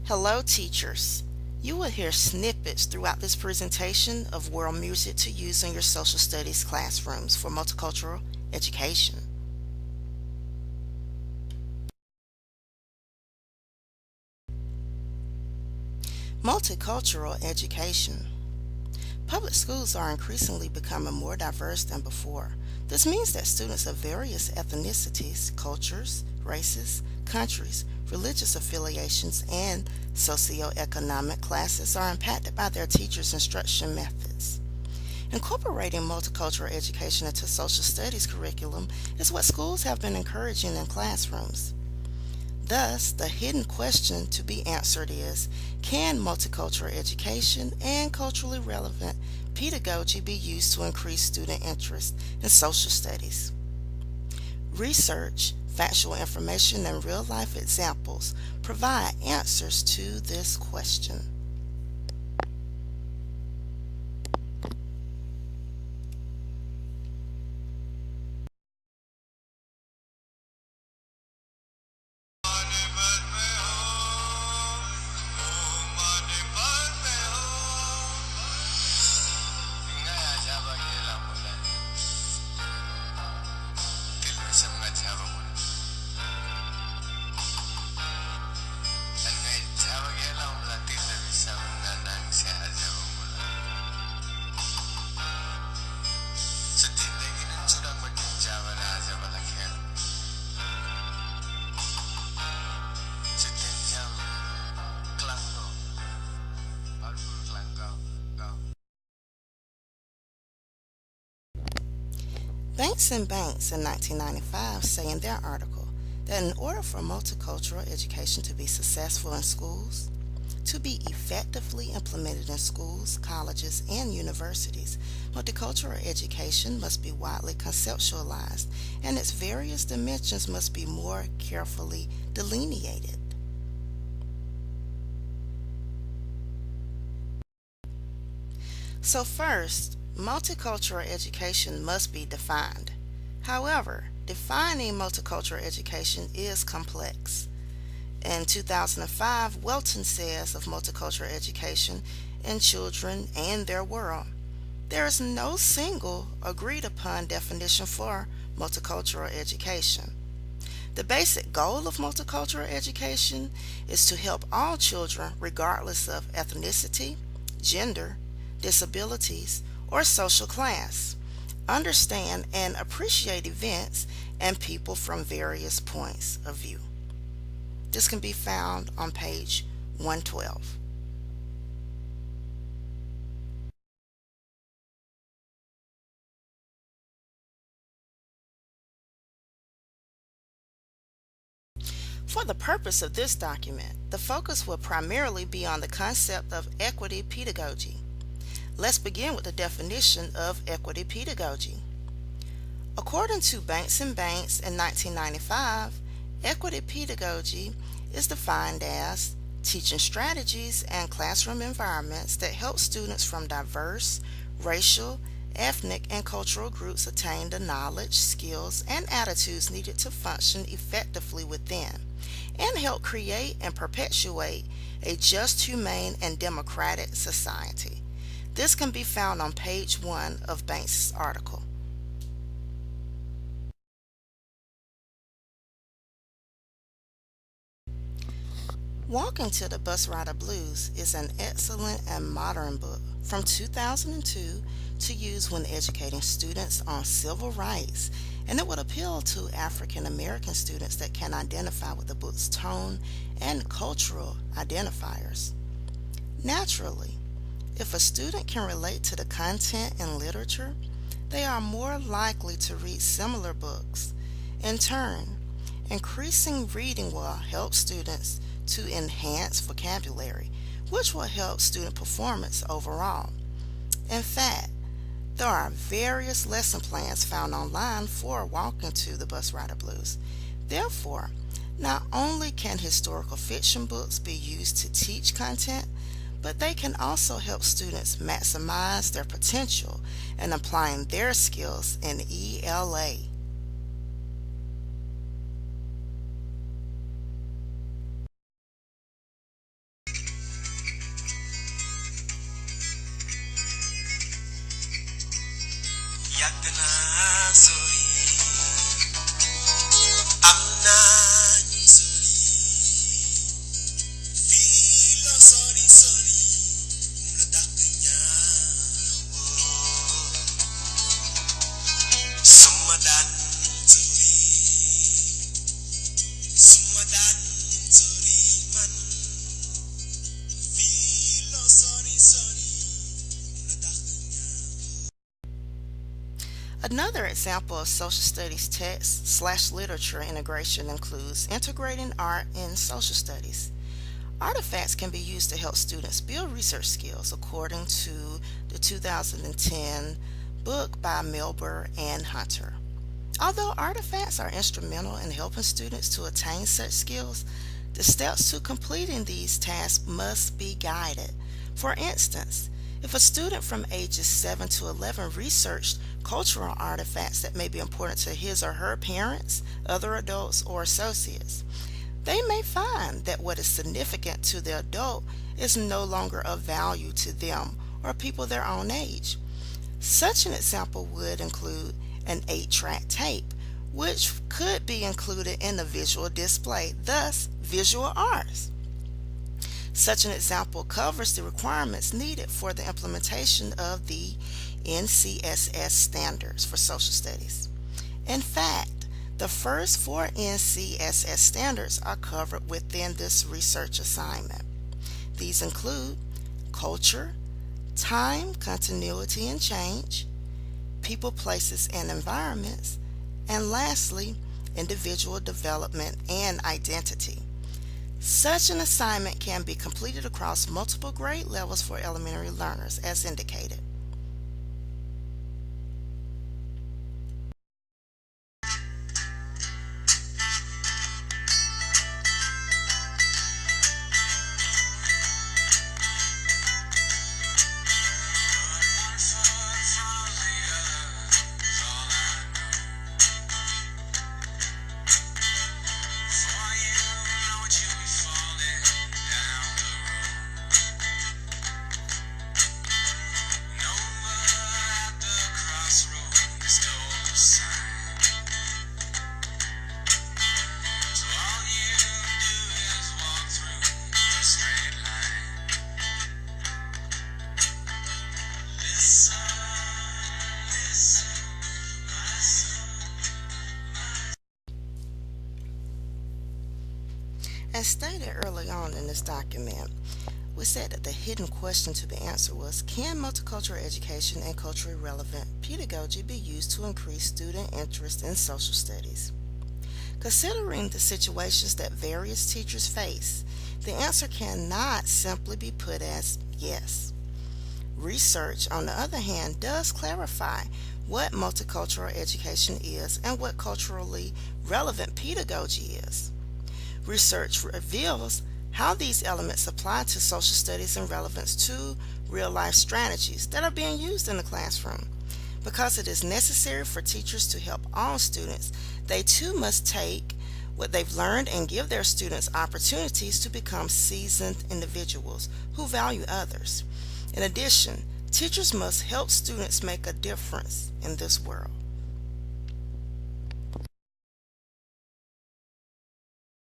Hello, teachers. You will hear snippets throughout this presentation of world music to use in your social studies classrooms for multicultural education. Multicultural education. Public schools are increasingly becoming more diverse than before. This means that students of various ethnicities, cultures, races, countries, religious affiliations, and socioeconomic classes are impacted by their teachers' instruction methods. Incorporating multicultural education into social studies curriculum is what schools have been encouraging in classrooms. Thus, the hidden question to be answered is, can multicultural education and culturally relevant pedagogy be used to increase student interest in social studies? Research, factual information, and real-life examples provide answers to this question. Banks and Banks in 1995 say in their article that in order for multicultural education to be successful in schools, to be effectively implemented in schools, colleges, and universities, multicultural education must be widely conceptualized and its various dimensions must be more carefully delineated. So first, multicultural education must be defined. However, defining multicultural education is complex. In 2005, Welton says of multicultural education in children and their world, there is no single agreed upon definition for multicultural education. The basic goal of multicultural education is to help all children, regardless of ethnicity, gender, disabilities, or social class, understand and appreciate events and people from various points of view. This can be found on page 112. For the purpose of this document, the focus will primarily be on the concept of equity pedagogy. Let's begin with the definition of equity pedagogy. According to Banks and Banks in 1995, equity pedagogy is defined as teaching strategies and classroom environments that help students from diverse, racial, ethnic, and cultural groups attain the knowledge, skills, and attitudes needed to function effectively within, and help create and perpetuate a just, humane, and democratic society. This can be found on page 1 of Banks' article. Walking to the Bus Rider Blues is an excellent and modern book from 2002 to use when educating students on civil rights, and it would appeal to African American students that can identify with the book's tone and cultural identifiers. Naturally, if a student can relate to the content and literature, they are more likely to read similar books. In turn, increasing reading will help students to enhance vocabulary, which will help student performance overall. In fact, there are various lesson plans found online for Walking to the Bus Rider Blues. Therefore, not only can historical fiction books be used to teach content, but they can also help students maximize their potential in applying their skills in ELA. Another example of social studies text slash literature integration includes integrating art in social studies. Artifacts can be used to help students build research skills, according to the 2010 book by Milber and Hunter. Although artifacts are instrumental in helping students to attain such skills, the steps to completing these tasks must be guided. For instance, if a student from ages 7 to 11 researched cultural artifacts that may be important to his or her parents, other adults, or associates, they may find that what is significant to the adult is no longer of value to them or people their own age. Such an example would include an 8-track tape, which could be included in a visual display, thus visual arts. Such an example covers the requirements needed for the implementation of the NCSS standards for social studies. In fact, the first 4 NCSS standards are covered within this research assignment. These include culture, time, continuity and change, people, places, and environments, and lastly, individual development and identity. Such an assignment can be completed across multiple grade levels for elementary learners as indicated. As stated early on in this document, we said that the hidden question to be answered was, can multicultural education and culturally relevant pedagogy be used to increase student interest in social studies? Considering the situations that various teachers face, the answer cannot simply be put as yes. Research, on the other hand, does clarify what multicultural education is and what culturally relevant pedagogy is. Research reveals how these elements apply to social studies and relevance to real-life strategies that are being used in the classroom. Because it is necessary for teachers to help all students, they too must take what they've learned and give their students opportunities to become seasoned individuals who value others. In addition, teachers must help students make a difference in this world.